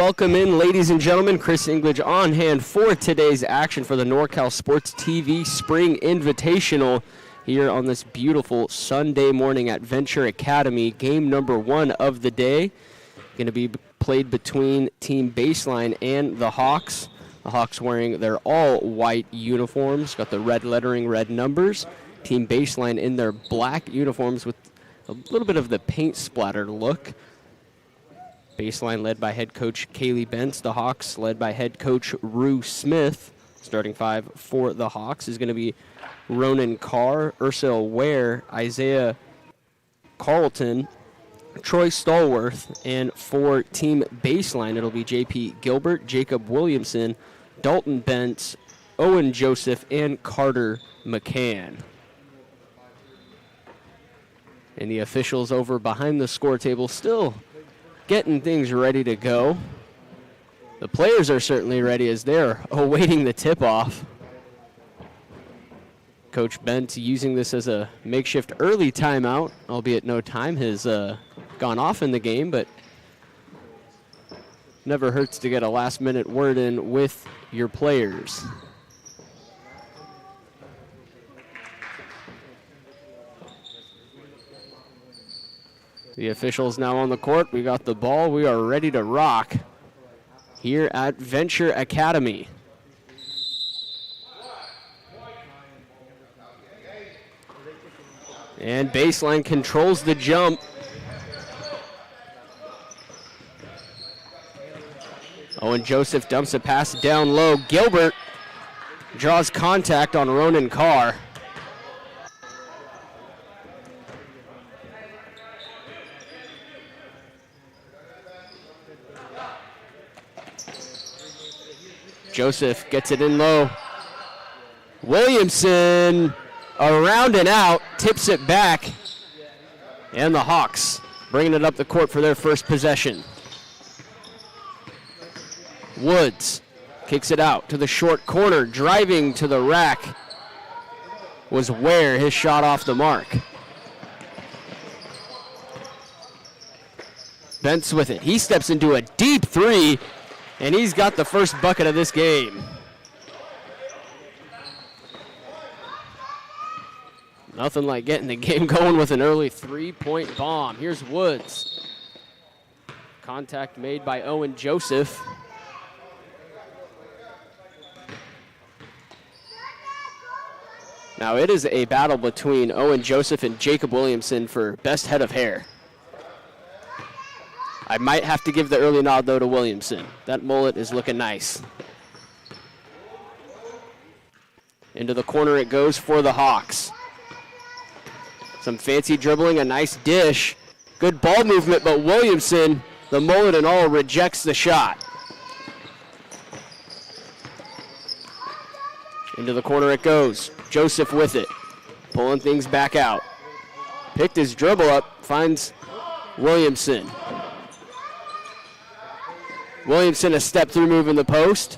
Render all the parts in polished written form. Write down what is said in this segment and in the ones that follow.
welcome in, ladies and gentlemen. Chris Englage on hand for today's action for the NorCal Sports TV Spring Invitational here on this beautiful Sunday morning at Venture Academy. Game number 1 of the day going to be played between Team Baseline and the Hawks. The Hawks wearing their all-white uniforms, got the red lettering, red numbers. Team Baseline in their black uniforms with a little bit of the paint splatter look. Baseline led by head coach Kaylee Bentz. The Hawks led by head coach Rue Smith. Starting 5 for the Hawks is going to be Ronan Carr, Ursil Ware, Isaiah Carlton, Troy Stallworth, and for Team Baseline, it'll be J.P. Gilbert, Jacob Williamson, Dalton Bentz, Owen Joseph, and Carter McCann. And the officials over behind the score table still getting things ready to go. The players are certainly ready as they're awaiting the tip-off. Coach Bent using this as a makeshift early timeout, albeit no time has gone off in the game, but never hurts to get a last-minute word in with your players. The officials now on the court. We got the ball. We are ready to rock here at Venture Academy. And Baseline controls the jump. Owen Joseph dumps a pass down low. Gilbert draws contact on Ronan Carr. Joseph gets it in low. Williamson around and out, tips it back. And the Hawks bringing it up the court for their first possession. Woods kicks it out to the short corner, driving to the rack was Ware, his shot off the mark. Bentz with it. He steps into a deep three, and he's got the first bucket of this game. Nothing like getting the game going with an early three-point bomb. Here's Woods. Contact made by Owen Joseph. Now it is a battle between Owen Joseph and Jacob Williamson for best head of hair. I might have to give the early nod, though, to Williamson. That mullet is looking nice. Into the corner it goes for the Hawks. Some fancy dribbling, a nice dish. Good ball movement, but Williamson, the mullet and all, rejects the shot. Into the corner it goes. Joseph with it, pulling things back out. Picked his dribble up, finds Williamson. Williamson a step-through move in the post.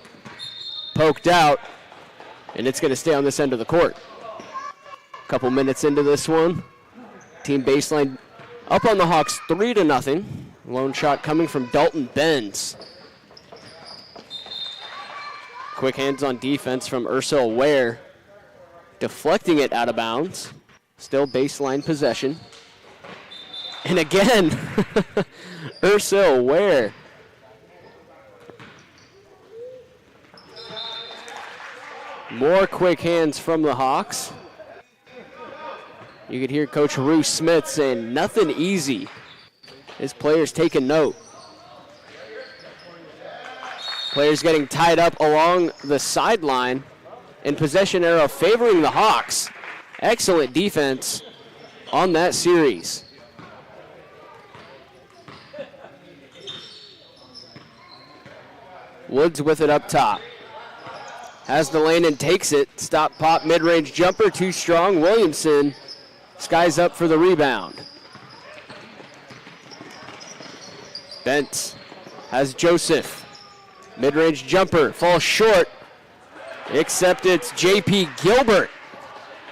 Poked out, and it's going to stay on this end of the court. Couple minutes into this one. Team Baseline up on the Hawks 3-0. Lone shot coming from Dalton Bentz. Quick hands on defense from Ursil Ware. Deflecting it out of bounds. Still Baseline possession. And again, Ursil Ware. More quick hands from the Hawks. You could hear Coach Rue Smith saying, nothing easy. His players taking note. Players getting tied up along the sideline. And possession arrow favoring the Hawks. Excellent defense on that series. Woods with it up top. Has the lane and takes it. Stop, pop, mid-range jumper, too strong. Williamson skies up for the rebound. Bentz has Joseph. Mid-range jumper, falls short. Except it's J.P. Gilbert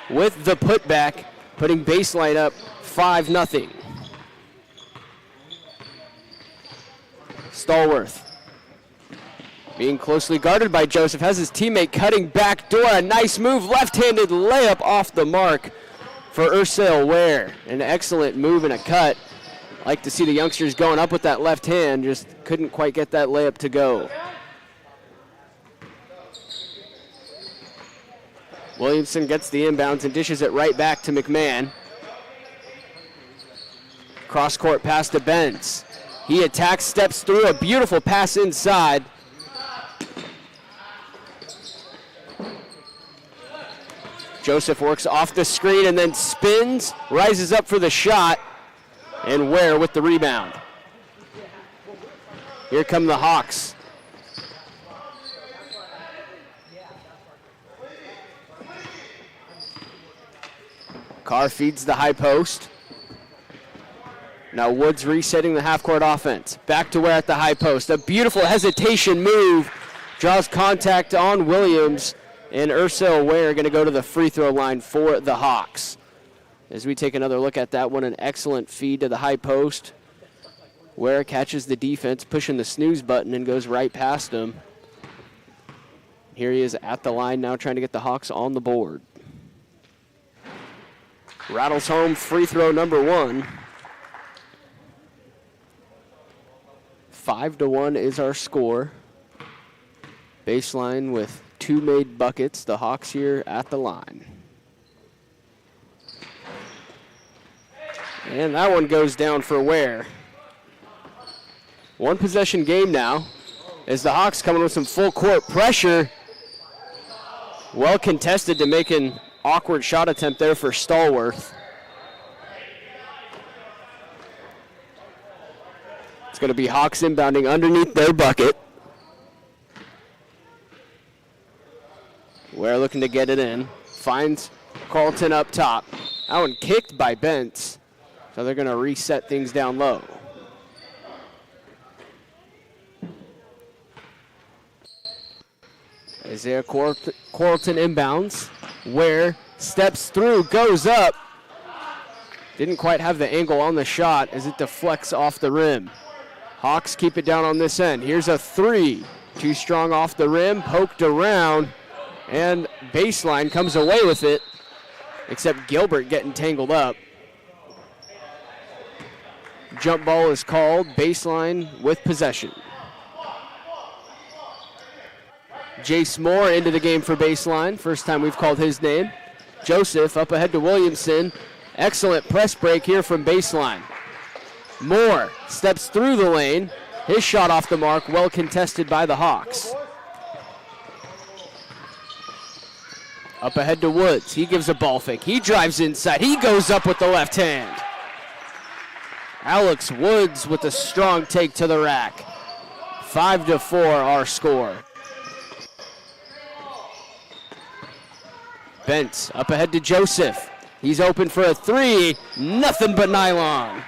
with the putback, putting Baseline up 5-0. Stallworth Being closely guarded by Joseph, has his teammate cutting back door. A nice move, left-handed layup off the mark for Ursel Ware. An excellent move and a cut. Like to see the youngsters going up with that left hand, just couldn't quite get that layup to go. Williamson gets the inbounds and dishes it right back to McMahon. Cross-court pass to Benz. He attacks, steps through, a beautiful pass inside. Joseph works off the screen and then spins, rises up for the shot, and Ware with the rebound. Here come the Hawks. Carr feeds the high post. Now Woods resetting the half-court offense. Back to Ware at the high post. A beautiful hesitation move. Draws contact on Williams. And Ursel Ware going to go to the free throw line for the Hawks. As we take another look at that one, an excellent feed to the high post. Ware catches the defense, pushing the snooze button, and goes right past him. Here he is at the line now, trying to get the Hawks on the board. Rattles home free throw number one. 5-1 is our score. Baseline with 2 made buckets. The Hawks here at the line. And that one goes down for Ware. One possession game now as the Hawks coming with some full court pressure. Well contested to make an awkward shot attempt there for Stallworth. It's going to be Hawks inbounding underneath their bucket. Ware looking to get it in. Finds Carlton up top. That one kicked by Bentz. So they're going to reset things down low. Isaiah Carlton inbounds. Ware steps through, goes up. Didn't quite have the angle on the shot as it deflects off the rim. Hawks keep it down on this end. Here's a three. Too strong off the rim, poked around, and Baseline comes away with it, except Gilbert getting tangled up. Jump ball is called. Baseline with possession. Jace Moore into the game for Baseline. First time we've called his name. Joseph up ahead to Williamson. Excellent press break here from Baseline. Moore steps through the lane. His shot off the mark, well contested by the Hawks. Up ahead to Woods. He gives a ball fake. He drives inside. He goes up with the left hand. Alex Woods with a strong take to the rack. 5-4 our score. Bentz up ahead to Joseph. He's open for a three. Nothing but nylon.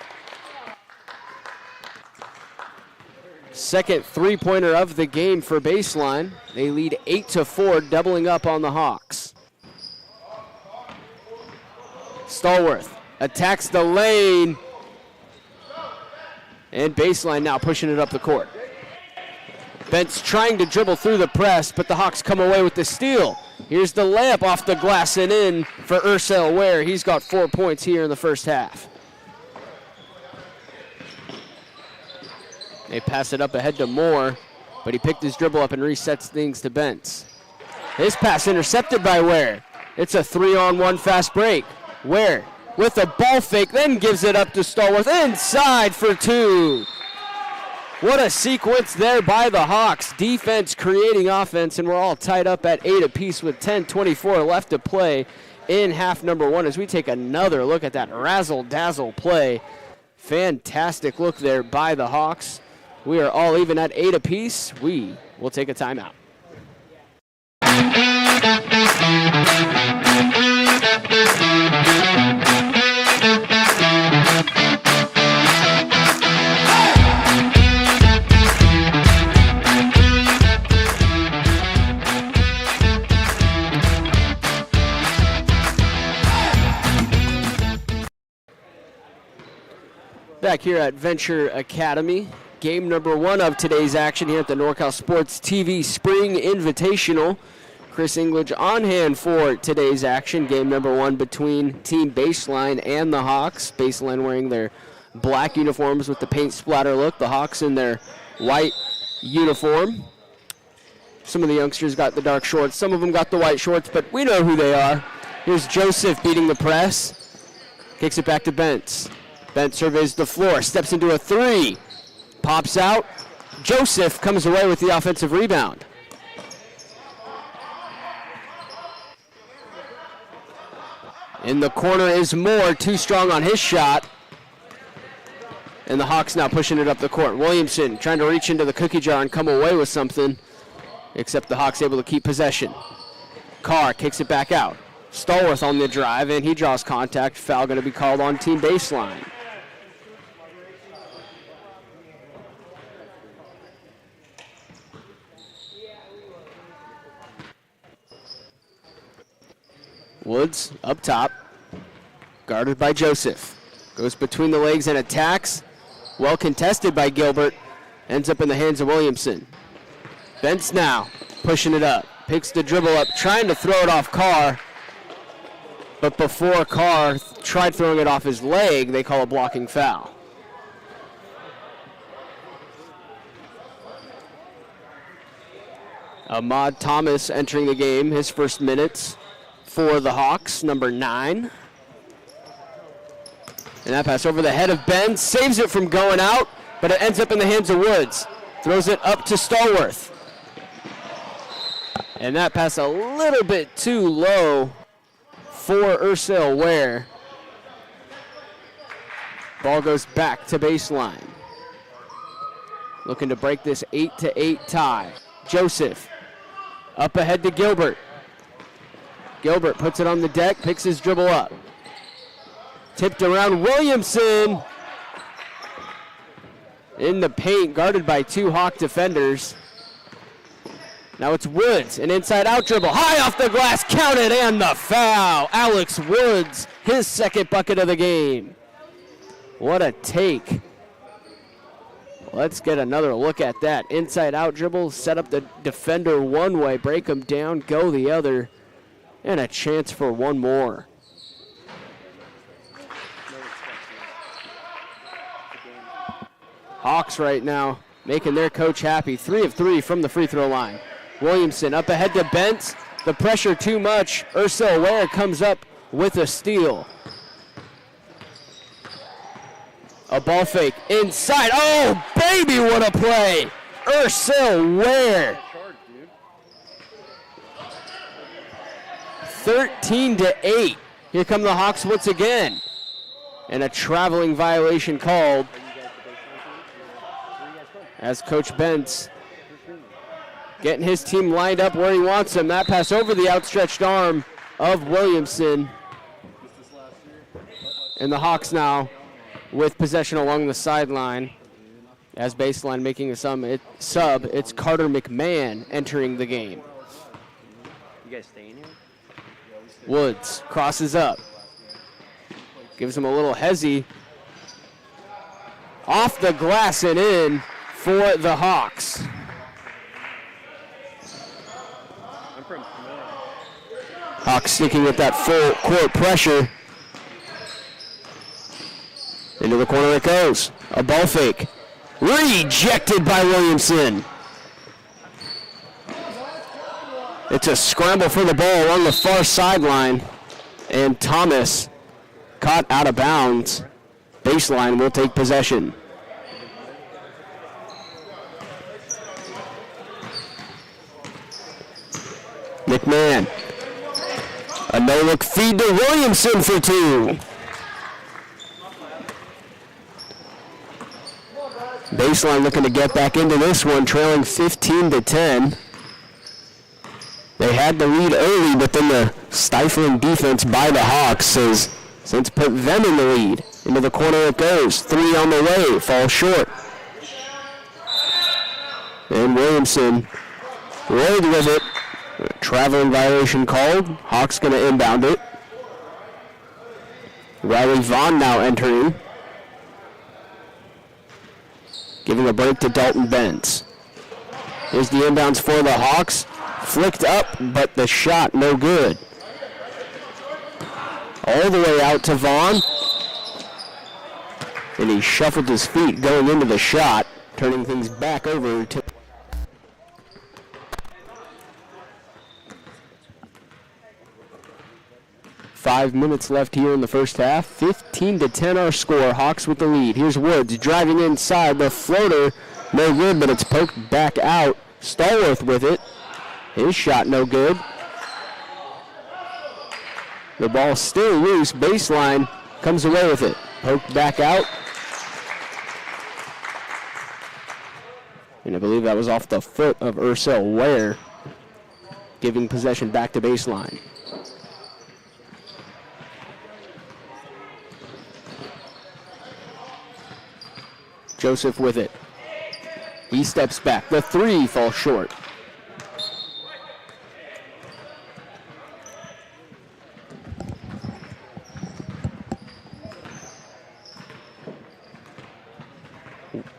Second three-pointer of the game for Baseline. They lead 8-4, doubling up on the Hawks. Stallworth attacks the lane. And Baseline now pushing it up the court. Bentz trying to dribble through the press, but the Hawks come away with the steal. Here's the layup off the glass and in for Ursel Ware. He's got 4 points here in the first half. They pass it up ahead to Moore, but he picked his dribble up and resets things to Bentz. His pass intercepted by Ware. It's a 3-on-1 fast break. Ware with a ball fake, then gives it up to Stallworth. Inside for two. What a sequence there by the Hawks. Defense creating offense, and we're all tied up at 8 apiece with 10:24 left to play in half number one as we take another look at that razzle-dazzle play. Fantastic look there by the Hawks. We are all even at 8 apiece. We will take a timeout. Back here at Venture Academy game number 1 of today's action here at the NorCal Sports TV Spring Invitational. Chris English on hand for today's action. Game number 1 between Team Baseline and the Hawks. Baseline wearing their black uniforms with the paint splatter look. The Hawks in their white uniform. Some of the youngsters got the dark shorts. Some of them got the white shorts, but we know who they are. Here's Joseph beating the press. Kicks it back to Bentz. Bentz surveys the floor, steps into a 3. Pops out. Joseph comes away with the offensive rebound. In the corner is Moore, too strong on his shot. And the Hawks now pushing it up the court. Williamson trying to reach into the cookie jar and come away with something, except the Hawks able to keep possession. Carr kicks it back out. Stallworth on the drive, and he draws contact. Foul going to be called on Team Baseline. Woods up top, guarded by Joseph. Goes between the legs and attacks. Well contested by Gilbert. Ends up in the hands of Williamson. Bentz now pushing it up. Picks the dribble up, trying to throw it off Carr. But before Carr tried throwing it off his leg, they call a blocking foul. Ahmad Thomas entering the game, his first minutes for the Hawks, number 9. And that pass over the head of Ben, saves it from going out, but it ends up in the hands of Woods. Throws it up to Stallworth. And that pass a little bit too low for Ursil Ware. Ball goes back to Baseline. Looking to break this 8-8 tie. Joseph up ahead to Gilbert. Gilbert puts it on the deck, picks his dribble up. Tipped around Williamson. In the paint, guarded by 2 Hawk defenders. Now it's Woods, an inside-out dribble. High off the glass, counted, and the foul. Alex Woods, his second bucket of the game. What a take. Let's get another look at that. Inside-out dribble, set up the defender one way, break him down, go the other. And a chance for one more. Hawks right now making their coach happy. 3 of 3 from the free throw line. Williamson up ahead to Bentz. The pressure too much. Ursil Ware comes up with a steal. A ball fake inside. Oh, baby, what a play. Ursil Ware. 13-8. Here come the Hawks once again. And a traveling violation called as Coach Bentz getting his team lined up where he wants them. That pass over the outstretched arm of Williamson. And the Hawks now with possession along the sideline. As Baseline making a sub, it's Carter McMahon entering the game. You guys staying here? Woods crosses up. Gives him a little hezzy. Off the glass and in for the Hawks. Hawks sticking with that full court pressure. Into the corner it goes. A ball fake. Rejected by Williamson. It's a scramble for the ball along the far sideline. And Thomas caught out of bounds. Baseline will take possession. McMahon. A no-look feed to Williamson for 2. Baseline looking to get back into this one, trailing 15-10. They had the lead early, but then the stifling defense by the Hawks has since put them in the lead. Into the corner it goes. 3 on the way, falls short. And Williamson rolled with it. Traveling violation called. Hawks going to inbound it. Riley Vaughn now entering. Giving a break to Dalton Benz. Here's the inbounds for the Hawks. Flicked up, but the shot no good. All the way out to Vaughn. And he shuffled his feet going into the shot, turning things back over to... Five minutes left here in the first half. 15-10 our score. Hawks with the lead. Here's Woods driving inside. The floater, no good, but it's poked back out. Stallworth with it. His shot no good. The ball still loose. Baseline comes away with it. Poked back out. And I believe that was off the foot of Ursel Ware, giving possession back to baseline. Joseph with it. He steps back. The three falls short.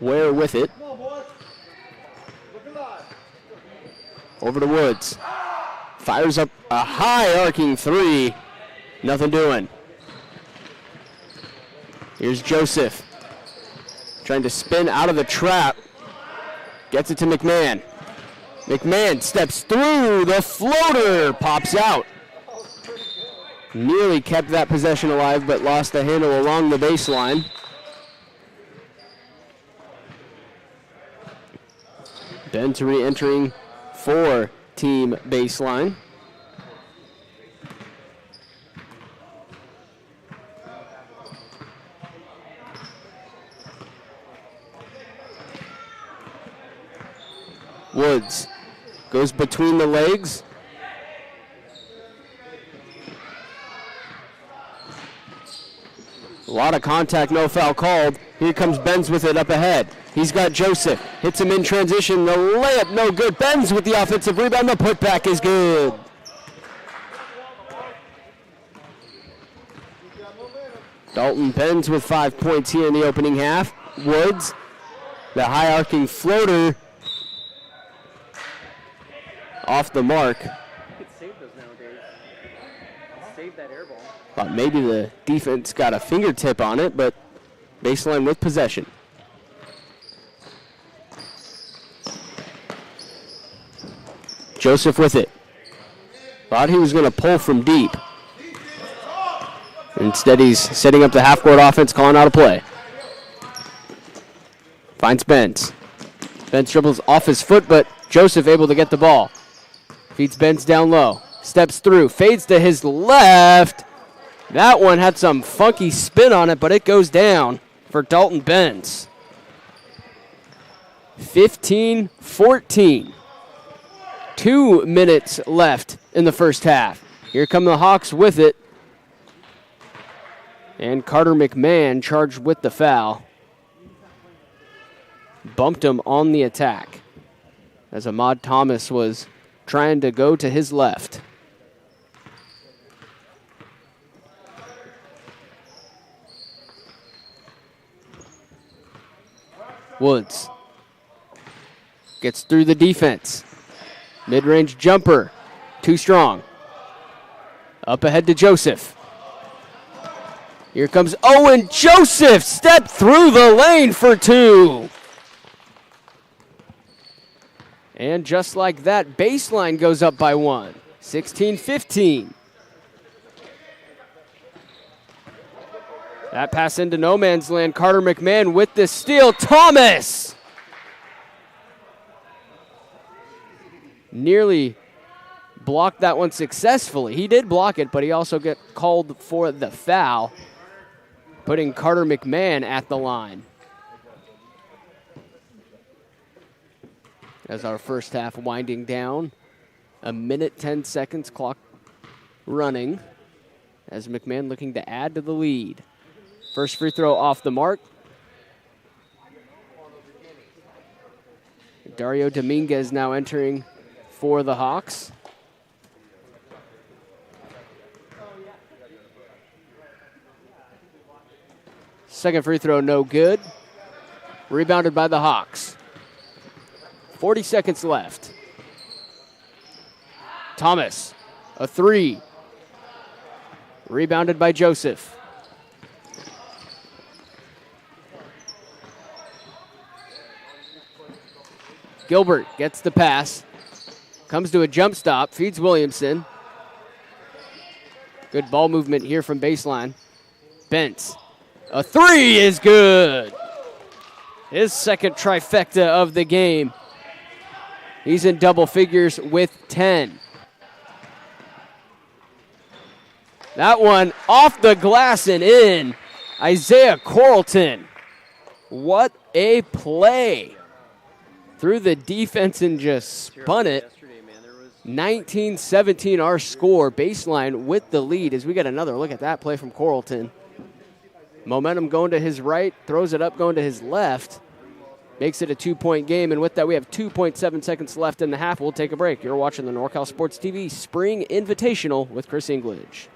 Ware with it. Over to Woods. Fires up a high arcing three. Nothing doing. Here's Joseph. Trying to spin out of the trap. Gets it to McMahon. McMahon steps through. The floater pops out. Nearly kept that possession alive, but lost the handle along the baseline. Benz re-entering for team baseline. Woods goes between the legs. A lot of contact, no foul called. Here comes Benz with it up ahead. He's got Joseph. Hits him in transition. The layup, no good. Benz with the offensive rebound. The putback is good. Dalton Benz with 5 points here in the opening half. Woods, the high arcing floater, off the mark. You could save those nowadays. Save that air ball. Thought maybe the defense got a fingertip on it, but baseline with possession. Joseph with it. Thought he was going to pull from deep. Instead, he's setting up the half-court offense, calling out a play. Finds Benz. Benz dribbles off his foot, but Joseph able to get the ball. Feeds Benz down low. Steps through. Fades to his left. That one had some funky spin on it, but it goes down for Dalton Benz. 15-14. 2 minutes left in the first half. Here come the Hawks with it. And Carter McMahon charged with the foul. Bumped him on the attack as Ahmad Thomas was trying to go to his left. Woods gets through the defense. Mid-range jumper, too strong. Up ahead to Joseph. Here comes Owen Joseph, step through the lane for two. And just like that, baseline goes up by one, 16-15. That pass into no man's land. Carter McMahon with the steal. Thomas! Nearly blocked that one successfully. He did block it, but he also got called for the foul, putting Carter McMahon at the line. As our first half winding down, 1:10 clock running, as McMahon looking to add to the lead. First free throw off the mark. Dario Dominguez now entering for the Hawks. Second free throw, no good. Rebounded by the Hawks. 40 seconds left. Thomas, a three. Rebounded by Joseph. Gilbert gets the pass. Comes to a jump stop, feeds Williamson. Good ball movement here from baseline. Bentz, a three is good. His second trifecta of the game. He's in double figures with 10. That one off the glass and in. Isaiah Corlton. What a play. Through the defense and just spun it. 19-17 our score. Baseline with the lead as we get another look at that play from Corlton. Momentum going to his right, throws it up going to his left. Makes it a 2-point game, and with that we have 2.7 seconds left in the half. We'll take a break. You're watching the NorCal Sports TV Spring Invitational with Chris English.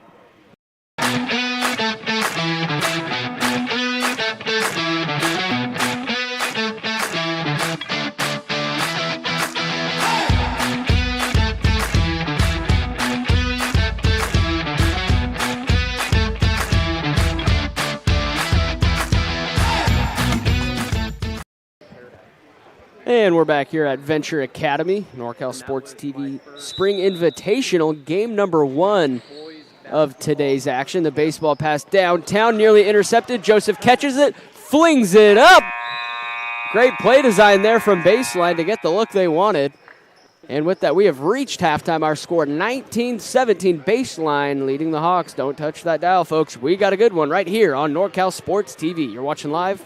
And we're back here at Venture Academy, NorCal Sports TV Spring Invitational, game number 1 of today's action. The baseball pass downtown, nearly intercepted. Joseph catches it, flings it up. Great play design there from baseline to get the look they wanted. And with that, we have reached halftime. Our score 19-17, baseline leading the Hawks. Don't touch that dial, folks. We got a good one right here on NorCal Sports TV. You're watching live.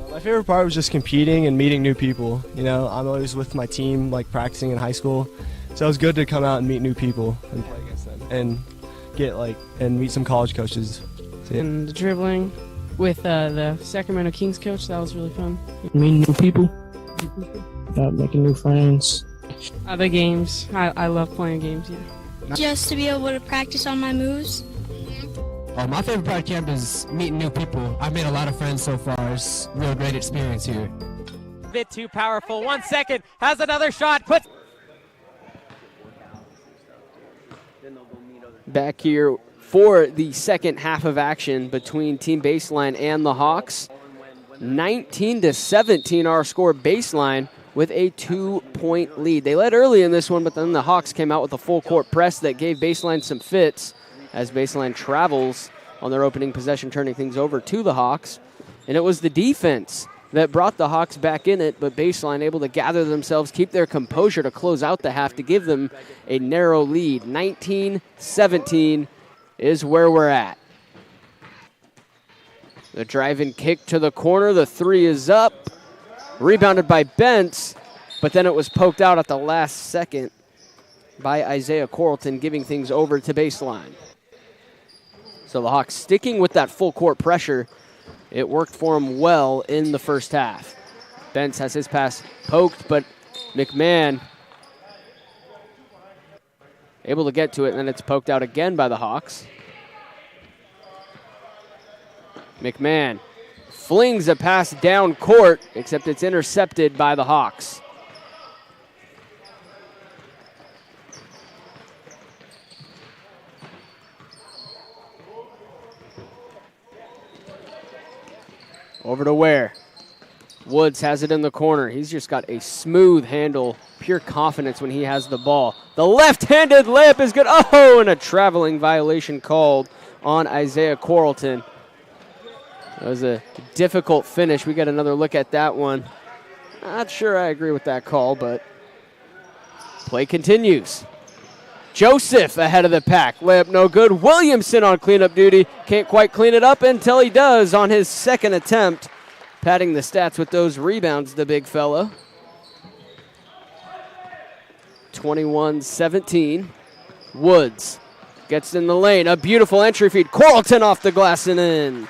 My favorite part was just competing and meeting new people. You know, I'm always with my team, like practicing in high school, so it was good to come out and meet new people and play against them and and meet some college coaches. And the dribbling with the Sacramento Kings coach, that was really fun. Meeting new people, making new friends. Other games, I love playing games. Yeah. Just to be able to practice on my moves. My favorite part of camp is meeting new people. I've made a lot of friends so far. It's a real great experience here. A bit too powerful. 1 second, has another shot. Puts. Back here for the second half of action between Team Baseline and the Hawks. 19-17 our score. Baseline with a 2-point lead. They led early in this one, but then the Hawks came out with a full court press that gave Baseline some fits as Baseline travels on their opening possession, turning things over to the Hawks. And it was the defense that brought the Hawks back in it, but Baseline able to gather themselves, keep their composure to close out the half to give them a narrow lead. 19-17 is where we're at. The drive-in kick to the corner. The three is up. Rebounded by Bentz, but then it was poked out at the last second by Isaiah Quarleton, giving things over to Baseline. So the Hawks sticking with that full court pressure. It worked for them well in the first half. Bentz has his pass poked, but McMahon able to get to it, and then it's poked out again by the Hawks. McMahon flings a pass down court, except it's intercepted by the Hawks. Over to Ware. Woods has it in the corner. He's just got a smooth handle, pure confidence when he has the ball. The left-handed layup is good. Oh, and a traveling violation called on Isaiah Quarleton. That was a difficult finish. We got another look at that one. Not sure I agree with that call, but play continues. Joseph ahead of the pack. Layup no good. Williamson on cleanup duty. Can't quite clean it up until he does on his second attempt. Padding the stats with those rebounds, the big fella. 21-17. Woods gets in the lane. A beautiful entry feed. Quarleton off the glass and in.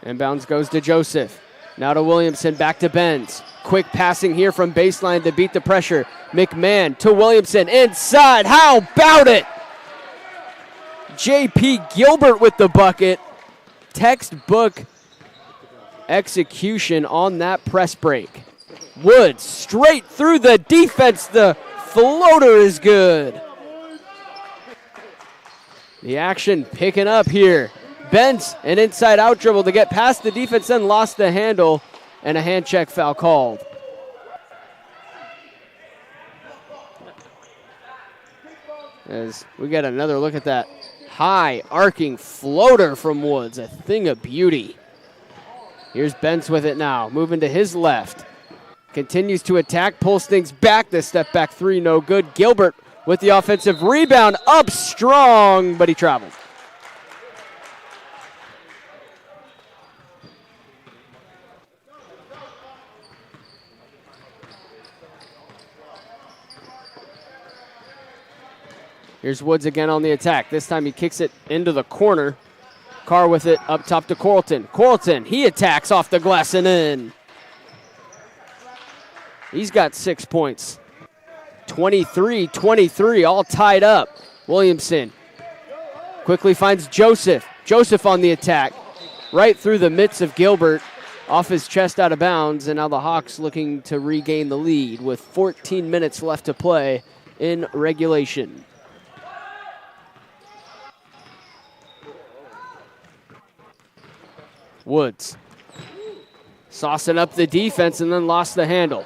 Inbounds goes to Joseph. Now to Williamson, back to Benz. Quick passing here from Baseline to beat the pressure. McMahon to Williamson, inside. How about it? J.P. Gilbert with the bucket. Textbook execution on that press break. Woods straight through the defense. The floater is good. The action picking up here. Benz, an inside-out dribble to get past the defense, then lost the handle, and a hand check foul called. As we get another look at that high arcing floater from Woods, a thing of beauty. Here's Benz with it now, moving to his left. Continues to attack, pulls things back. The step back three, no good. Gilbert with the offensive rebound, up strong, but he traveled. Here's Woods again on the attack. This time he kicks it into the corner. Carr with it up top to Quarleton. Quarleton, he attacks off the glass and in. He's got 6 points. 23-23, all tied up. Williamson quickly finds Joseph. Joseph on the attack. Right through the midst of Gilbert. Off his chest out of bounds. And now the Hawks looking to regain the lead with 14 minutes left to play in regulation. Woods saucing up the defense and then lost the handle.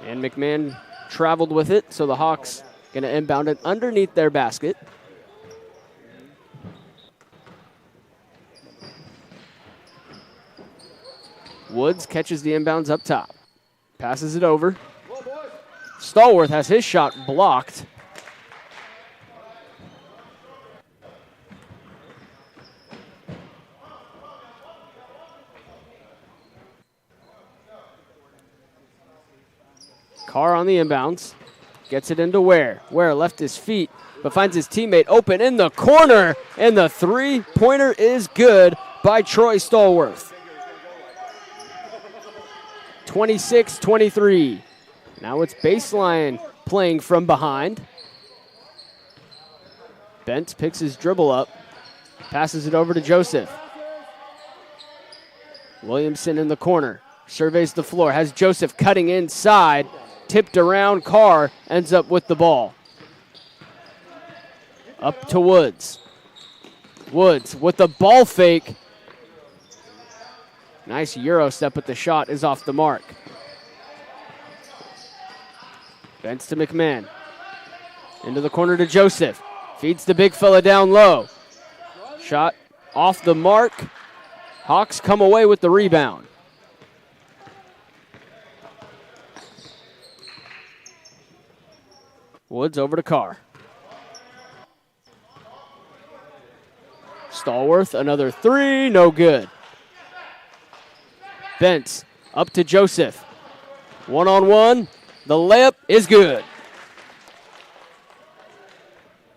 And McMahon traveled with it, so the Hawks going to inbound it underneath their basket. Woods catches the inbounds up top. Passes it over. Stallworth has his shot blocked. Carr on the inbounds. Gets it into Ware. Ware left his feet, but finds his teammate open in the corner. And the three-pointer is good by Troy Stallworth. 26-23. Now it's Baseline playing from behind. Bent picks his dribble up. Passes it over to Joseph. Williamson in the corner. Surveys the floor. Has Joseph cutting inside. Tipped around. Carr ends up with the ball. Up to Woods. Woods with the ball fake. Nice Euro step, but the shot is off the mark. Bents to McMahon. Into the corner to Joseph. Feeds the big fella down low. Shot off the mark. Hawks come away with the rebound. Woods over to Carr. Stallworth, another three, no good. Bentz up to Joseph. One-on-one, the layup is good.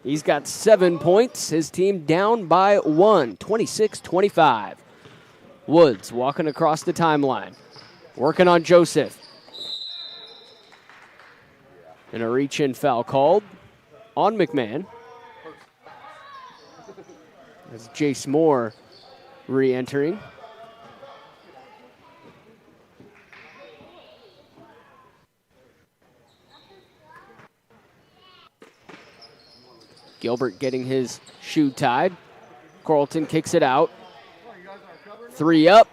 He's got 7 points. His team down by 1, 26-25. Woods walking across the timeline, working on Joseph. And a reach-in foul called on McMahon. As Jace Moore re-entering. Gilbert getting his shoe tied. Carlton kicks it out. 3 up.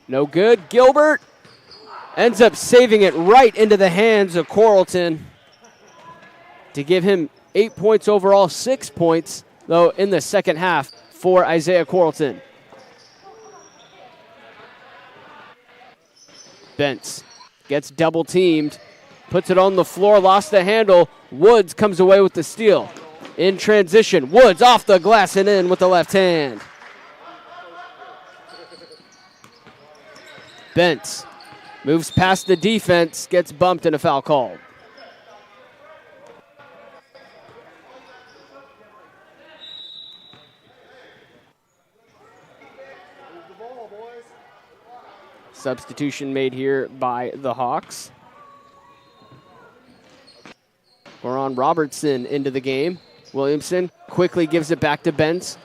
No good. Gilbert ends up saving it right into the hands of Carlton to give him 8 points overall, 6 points, though, in the second half for Isaiah Carlton. Bentz gets double teamed, puts it on the floor, lost the handle. Woods comes away with the steal. In transition, Woods off the glass and in with the left hand. Bentz moves past the defense, gets bumped and a foul called. Substitution made here by the Hawks. We're on Robertson into the game. Williamson quickly gives it back to Bentz.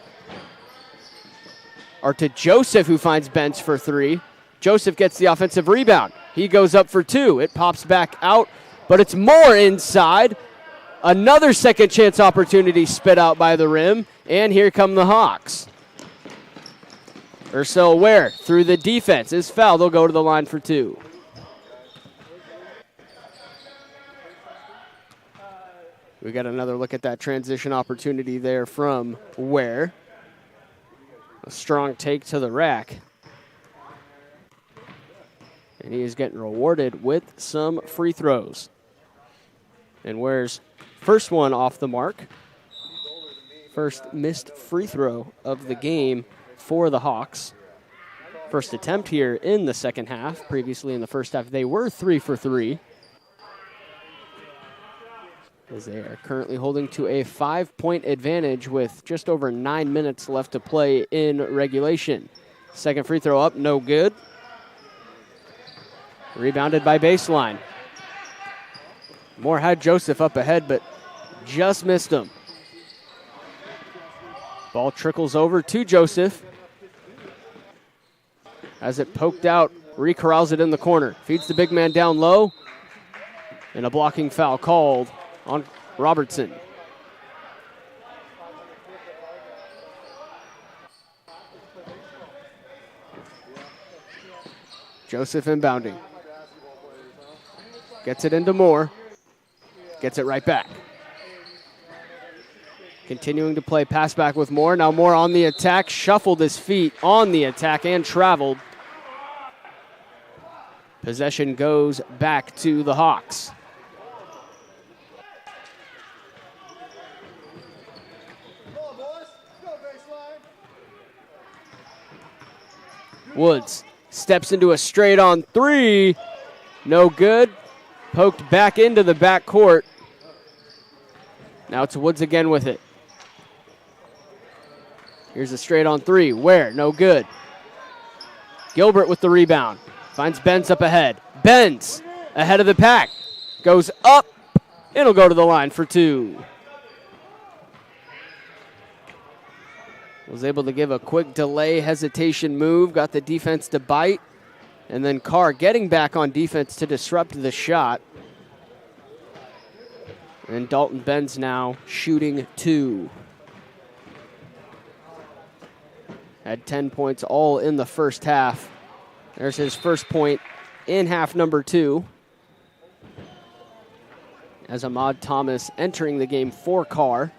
Or to Joseph, who finds Bentz for 3. Joseph gets the offensive rebound. He goes up for 2. It pops back out, but it's more inside. Another second chance opportunity spit out by the rim, and here come the Hawks. Ursel Ware through the defense is fouled. They'll go to the line for 2. We got another look at that transition opportunity there from Ware. A strong take to the rack. And he is getting rewarded with some free throws. And Ware's first one off the mark. First missed free throw of the game for the Hawks. First attempt here in the second half. Previously in the first half, they were 3 for 3. As they are currently holding to a 5-point advantage with just over 9 minutes left to play in regulation. Second free throw up, no good. Rebounded by Baseline. Moore had Joseph up ahead, but just missed him. Ball trickles over to Joseph. As it poked out, corrals it in the corner. Feeds the big man down low. And a blocking foul called on Robertson. Joseph inbounding. Gets it into Moore. Gets it right back. Continuing to play pass back with Moore. Now Moore on the attack. Shuffled his feet on the attack and traveled. Possession goes back to the Hawks. Woods steps into a straight-on 3. No good. Poked back into the backcourt. Now it's Woods again with it. Here's a straight-on 3. Where? No good. Gilbert with the rebound. Finds Benz up ahead. Benz ahead of the pack. Goes up. It'll go to the line for 2. Was able to give a quick delay hesitation move. Got the defense to bite. And then Carr getting back on defense to disrupt the shot. And Dalton Benz now shooting 2. Had 10 points all in the first half. There's his first point in half number 2. as Ahmad Thomas entering the game for Carr.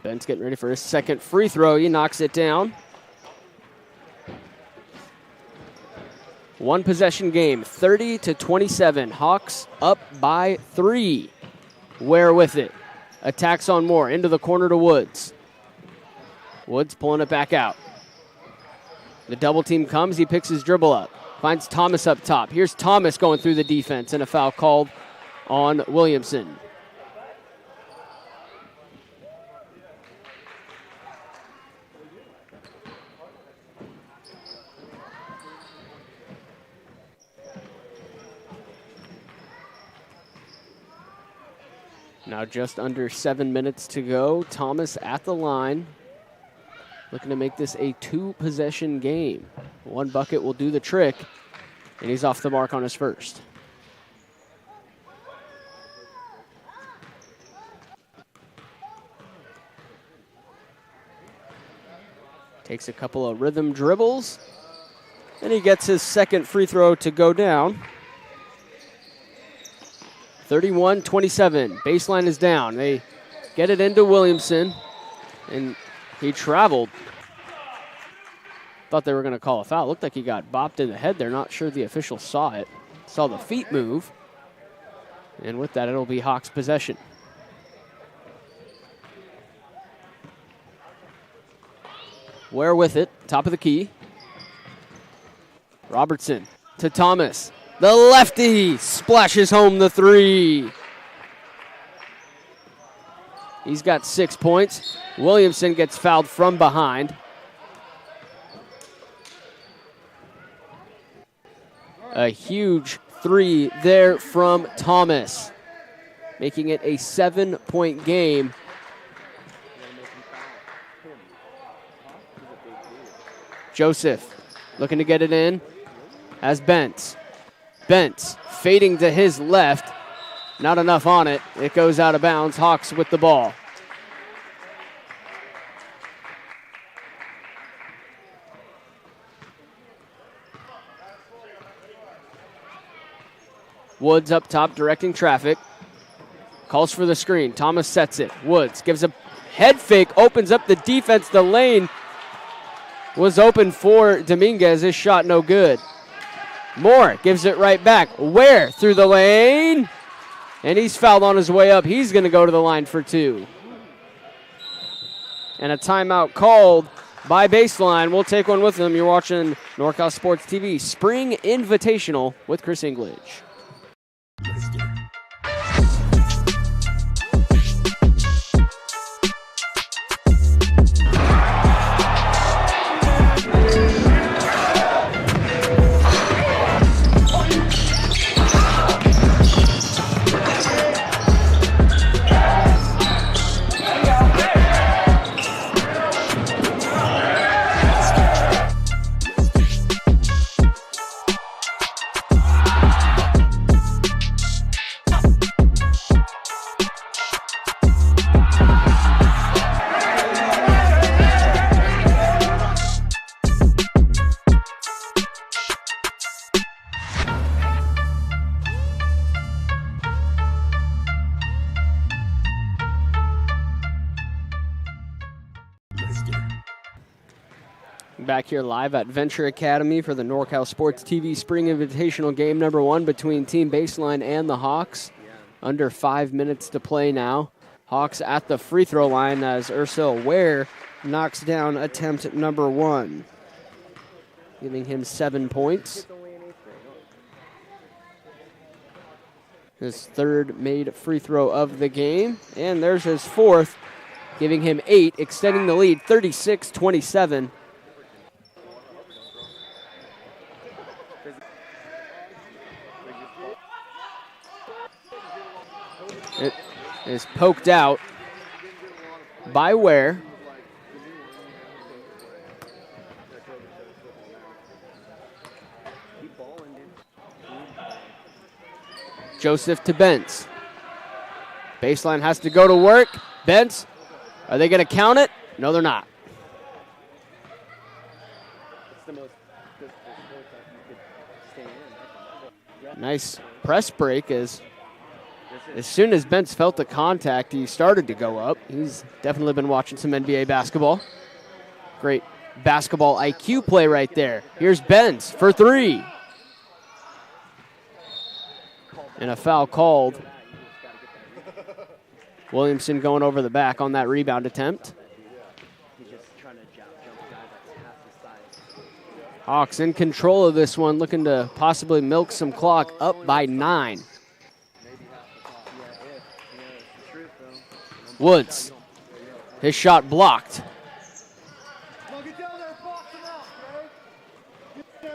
Ben's getting ready for his second free throw. He knocks it down. One possession game, 30-27. Hawks up by 3. Ware with it. Attacks on Moore, into the corner to Woods. Woods pulling it back out. The double team comes, he picks his dribble up. Finds Thomas up top. Here's Thomas going through the defense, and a foul called on Williamson. Now just under 7 minutes to go. Thomas at the line, looking to make this a 2-possession game. One bucket will do the trick, and he's off the mark on his first. Takes a couple of rhythm dribbles, and he gets his second free throw to go down. 31-27. Baseline is down. They get it into Williamson, and he traveled. Thought they were going to call a foul. Looked like he got bopped in the head. They're not sure the official saw it. Saw the feet move. And with that, it'll be Hawks possession. Ware with it. Top of the key. Robertson to Thomas. The lefty splashes home the 3. He's got 6 points. Williamson gets fouled from behind. A huge 3 there from Thomas, making it a 7-point game. Joseph looking to get it in as Bentz. Bentz fading to his left. Not enough on it. It goes out of bounds. Hawks with the ball. Woods up top directing traffic. Calls for the screen. Thomas sets it. Woods gives a head fake. Opens up the defense. The lane was open for Dominguez. His shot no good. Moore gives it right back. Ware through the lane. And he's fouled on his way up. He's going to go to the line for 2. And a timeout called by Baseline. We'll take one with them. You're watching NorCal Sports TV Spring Invitational with Chris English. Back here live at Venture Academy for the NorCal Sports TV Spring Invitational game number 1 between Team Baseline and the Hawks. Under 5 minutes to play now. Hawks at the free throw line as Ursil Ware knocks down attempt number 1, giving him 7 points. His third made free throw of the game, and there's his fourth, giving him 8, extending the lead 36-27. It is poked out by Ware. Joseph to Bentz. Baseline has to go to work. Bentz, are they going to count it? No, they're not. the most physical sport that you could stay in. I think. Nice press break as soon as Bentz felt the contact, he started to go up. He's definitely been watching some NBA basketball. Great basketball IQ play right there. Here's Bentz for three. And a foul called. Williamson going over the back on that rebound attempt. Hawks in control of this one, looking to possibly milk some clock, up by 9. Woods, his shot blocked.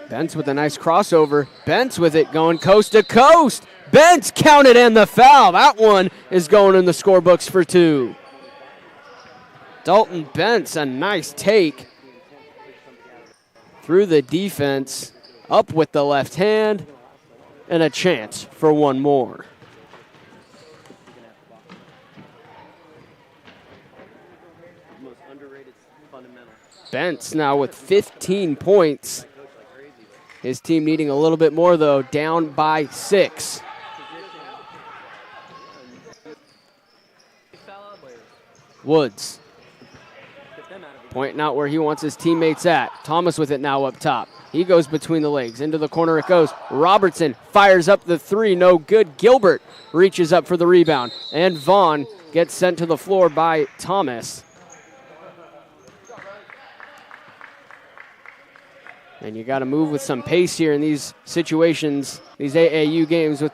Bentz with a nice crossover. Bentz with it, going coast to coast. Bentz counted and the foul. That one is going in the scorebooks for 2. Dalton Bentz, a nice take through the defense, up with the left hand, and a chance for one more. Bentz now with 15 points. His team needing a little bit more, though, down by 6. Woods pointing out where he wants his teammates at. Thomas with it now up top. He goes between the legs. Into the corner it goes. Robertson fires up the 3. No good. Gilbert reaches up for the rebound. And Vaughn gets sent to the floor by Thomas. And you got to move with some pace here in these situations, these AAU games with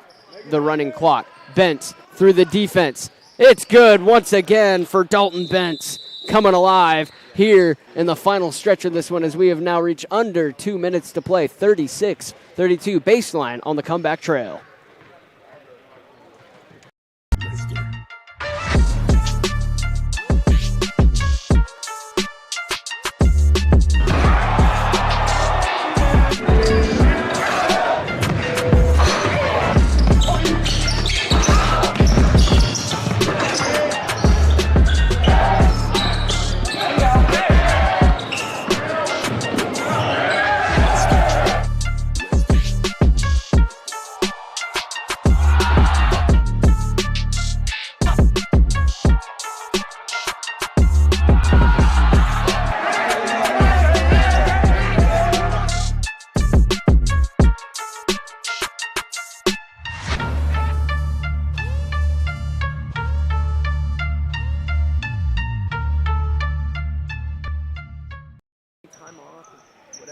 the running clock. Bentz through the defense. It's good once again for Dalton Bentz, coming alive here in the final stretch of this one as we have now reached under 2 minutes to play. 36-32 baseline on the comeback trail.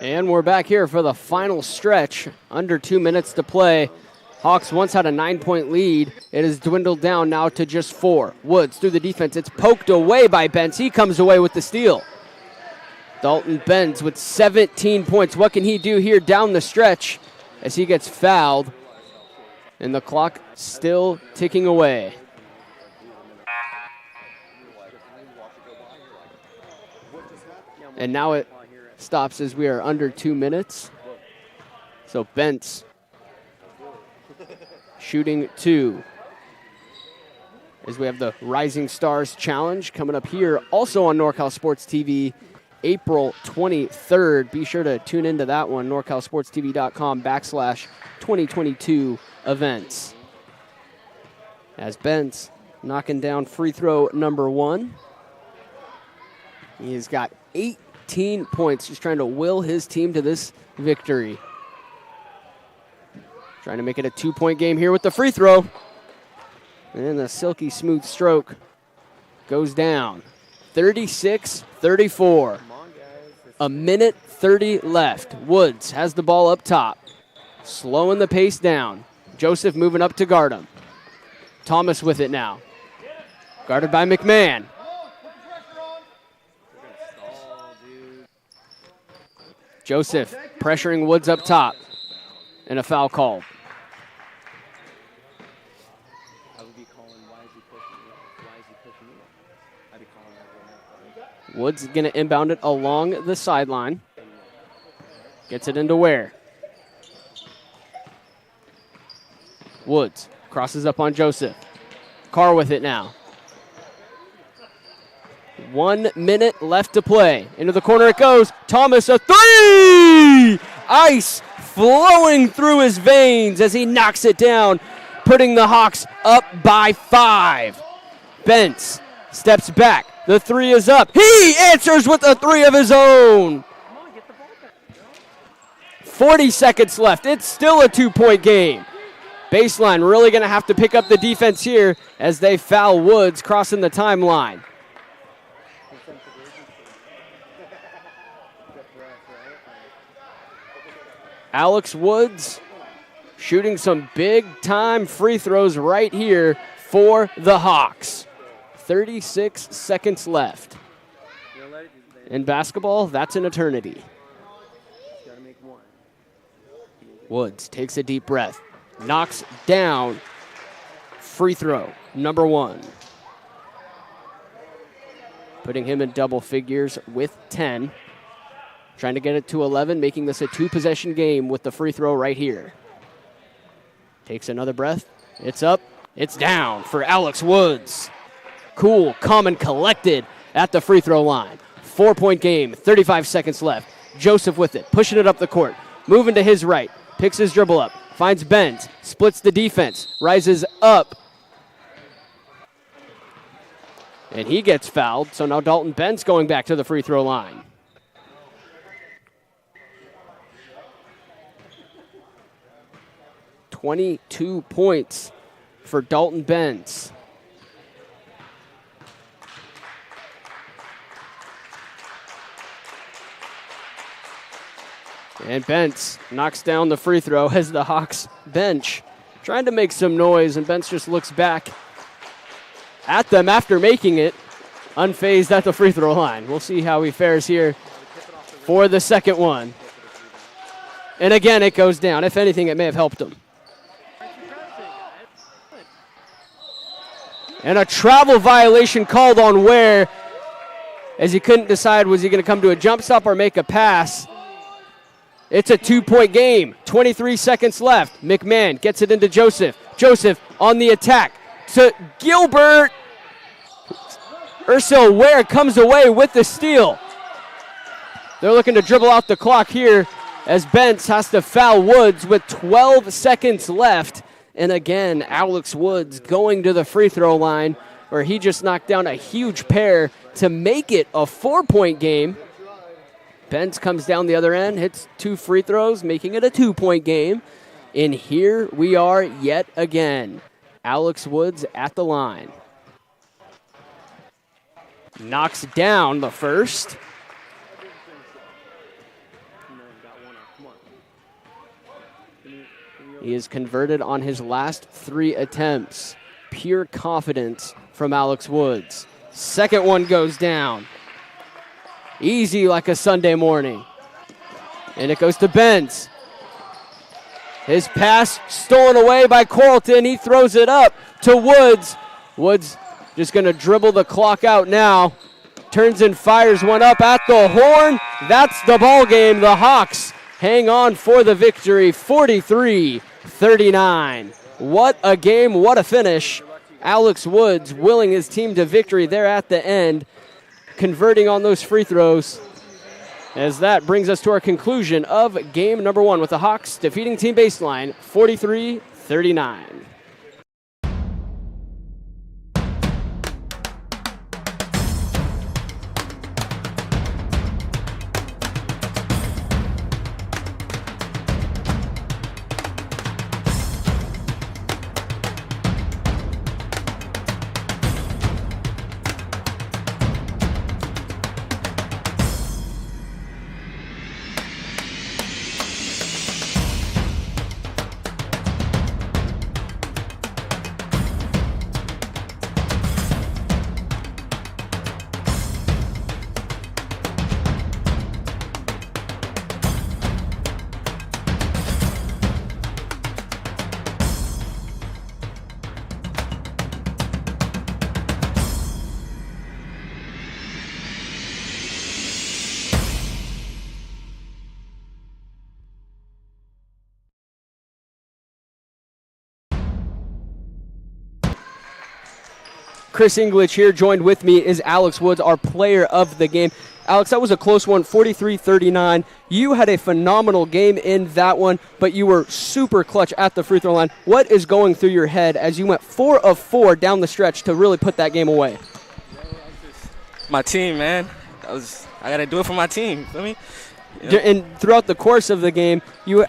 And we're back here for the final stretch. Under 2 minutes to play. Hawks once had a 9-point lead. It has dwindled down now to just 4. Woods through the defense. It's poked away by Bentz. He comes away with the steal. Dalton Bentz with 17 points. What can he do here down the stretch as he gets fouled? And the clock still ticking away. And now it stops as we are under 2 minutes. So Bentz shooting 2. As we have the Rising Stars Challenge coming up here, also on NorCal Sports TV, April 23rd. Be sure to tune into that one, norcalsportstv.com/2022 events. As Bentz knocking down free throw number 1. He has got 18 points, just trying to will his team to this victory. Trying to make it a 2-point game here with the free throw. And the silky smooth stroke goes down. 36-34. A minute 30 left. Woods has the ball up top. Slowing the pace down. Joseph moving up to guard him. Thomas with it now. Guarded by McMahon. Joseph pressuring Woods up top. And a foul call. Woods is going to inbound it along the sideline. Gets it into Ware. Woods crosses up on Joseph. Carr with it now. 1 minute left to play. Into the corner it goes. Thomas, a three! Ice flowing through his veins as he knocks it down, putting the Hawks up by 5. Bentz steps back. The three is up. He answers with a three of his own. 40 seconds left. It's still a 2-point game. Baseline really going to have to pick up the defense here as they foul Woods crossing the timeline. Alex Woods shooting some big-time free throws right here for the Hawks. 36 seconds left. In basketball, that's an eternity. Woods takes a deep breath, knocks down free throw number 1. Putting him in double figures with 10. Trying to get it to 11, making this a 2-possession game with the free throw right here. Takes another breath. It's up. It's down for Alex Woods. Cool, calm, and collected at the free throw line. 4-point game, 35 seconds left. Joseph with it, pushing it up the court. Moving to his right, picks his dribble up. Finds Benz, splits the defense, rises up. And he gets fouled, so now Dalton Benz going back to the free throw line. .22 points for Dalton Benz. And Bentz knocks down the free throw as the Hawks bench trying to make some noise, and Bentz just looks back at them after making it, unfazed at the free throw line. We'll see how he fares here for the second one. And again, it goes down. If anything, it may have helped him. And a travel violation called on Ware as he couldn't decide was he going to come to a jump stop or make a pass. It's a 2-point game. 23 seconds left. McMahon gets it into Joseph. Joseph on the attack to Gilbert. Ursil Ware comes away with the steal. They're looking to dribble out the clock here as Bentz has to foul Woods with 12 seconds left. And again, Alex Woods going to the free throw line where he just knocked down a huge pair to make it a 4-point game. Bentz comes down the other end, hits 2 free throws, making it a 2-point game. And here we are yet again. Alex Woods at the line. Knocks down the first. He is converted on his last 3 attempts. Pure confidence from Alex Woods. Second one goes down. Easy like a Sunday morning. And it goes to Bentz. His pass stolen away by Quarlton. He throws it up to Woods. Woods just going to dribble the clock out now. Turns and fires one up at the horn. That's the ball game. The Hawks hang on for the victory, 43-39. What a game, what a finish. Alex Woods willing his team to victory there at the end, converting on those free throws. As that brings us to our conclusion of game number 1 with the Hawks defeating Team Baseline 43-39. Chris English here. Joined with me is Alex Woods, our player of the game. Alex, that was a close one, 43-39. You had a phenomenal game in that one, but you were super clutch at the free throw line. What is going through your head as you went 4 of 4 down the stretch to really put that game away? My team, man. I got to do it for my team. Feel me? And throughout the course of the game, you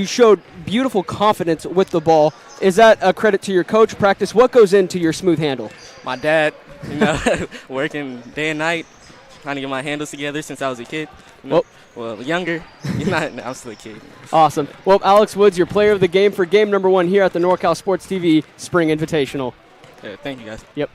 showed beautiful confidence with the ball. Is that a credit to your coach, practice? What goes into your smooth handle? My dad, working day and night, trying to get my handles together since I was a kid. Well, younger. I'm still a kid. Awesome. Well, Alex Woods, your player of the game for game number 1 here at the NorCal Sports TV Spring Invitational. Yeah, thank you, guys. Yep.